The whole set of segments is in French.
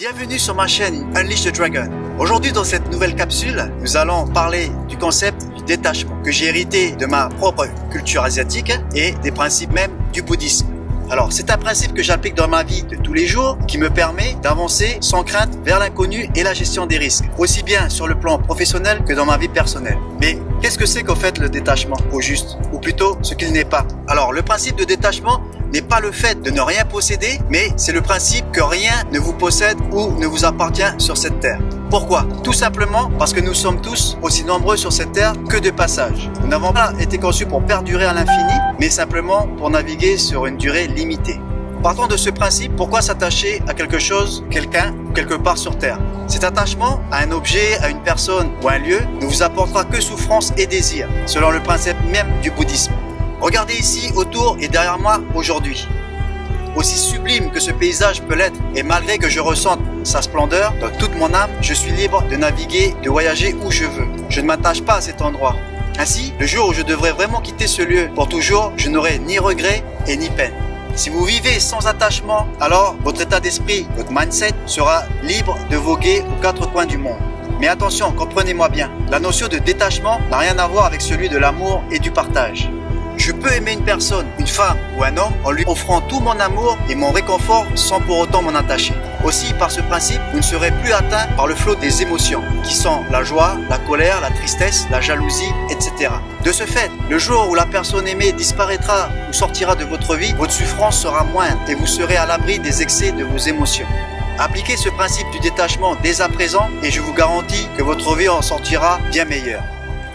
Bienvenue sur ma chaîne Unleash the Dragon. Aujourd'hui dans cette nouvelle capsule, nous allons parler du concept du détachement que j'ai hérité de ma propre culture asiatique et des principes même du bouddhisme. Alors c'est un principe que j'applique dans ma vie de tous les jours qui me permet d'avancer sans crainte vers l'inconnu et la gestion des risques, aussi bien sur le plan professionnel que dans ma vie personnelle. Mais qu'est-ce que c'est qu'en fait le détachement au juste, ou plutôt ce qu'il n'est pas? Alors le principe de détachement n'est pas le fait de ne rien posséder, mais c'est le principe que rien ne vous possède ou ne vous appartient sur cette terre. Pourquoi? Tout simplement parce que nous sommes tous aussi nombreux sur cette terre que de passage. Nous n'avons pas été conçus pour perdurer à l'infini, mais simplement pour naviguer sur une durée limitée. Partant de ce principe, pourquoi s'attacher à quelque chose, quelqu'un, quelque part sur terre? Cet attachement à un objet, à une personne ou à un lieu ne vous apportera que souffrance et désir, selon le principe même du bouddhisme. Regardez ici, autour et derrière moi aujourd'hui. Aussi sublime que ce paysage peut l'être, et malgré que je ressente sa splendeur dans toute mon âme, je suis libre de naviguer, de voyager où je veux. Je ne m'attache pas à cet endroit. Ainsi, le jour où je devrais vraiment quitter ce lieu pour toujours, je n'aurai ni regret et ni peine. Si vous vivez sans attachement, alors votre état d'esprit, votre mindset sera libre de voguer aux quatre coins du monde. Mais attention, comprenez-moi bien, la notion de détachement n'a rien à voir avec celui de l'amour et du partage. Je peux aimer une personne, une femme ou un homme en lui offrant tout mon amour et mon réconfort sans pour autant m'en attacher. Aussi, par ce principe, vous ne serez plus atteint par le flot des émotions, qui sont la joie, la colère, la tristesse, la jalousie, etc. De ce fait, le jour où la personne aimée disparaîtra ou sortira de votre vie, votre souffrance sera moindre et vous serez à l'abri des excès de vos émotions. Appliquez ce principe du détachement dès à présent et je vous garantis que votre vie en sortira bien meilleure.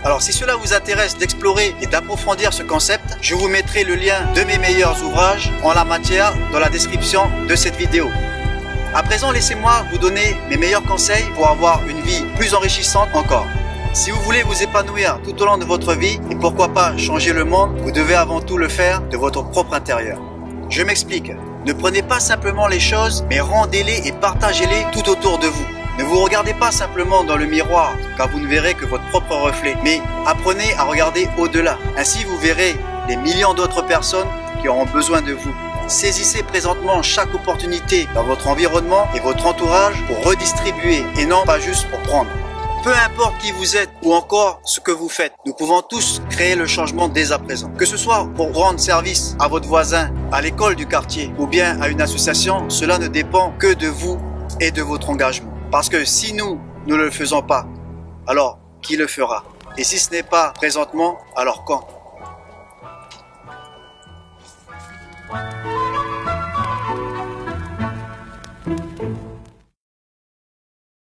Alors si cela vous intéresse d'explorer et d'approfondir ce concept, je vous mettrai le lien de mes meilleurs ouvrages en la matière dans la description de cette vidéo. À présent, laissez-moi vous donner mes meilleurs conseils pour avoir une vie plus enrichissante encore. Si vous voulez vous épanouir tout au long de votre vie et pourquoi pas changer le monde, vous devez avant tout le faire de votre propre intérieur. Je m'explique. Ne prenez pas simplement les choses, mais rendez-les et partagez-les tout autour de vous. Ne vous regardez pas simplement dans le miroir, car vous ne verrez que votre propre reflet, mais apprenez à regarder au-delà. Ainsi, vous verrez les millions d'autres personnes qui auront besoin de vous. Saisissez présentement chaque opportunité dans votre environnement et votre entourage pour redistribuer et non pas juste pour prendre. Peu importe qui vous êtes ou encore ce que vous faites, nous pouvons tous créer le changement dès à présent. Que ce soit pour rendre service à votre voisin, à l'école du quartier ou bien à une association, cela ne dépend que de vous et de votre engagement. Parce que si nous ne le faisons pas, alors qui le fera? Et si ce n'est pas présentement, alors quand?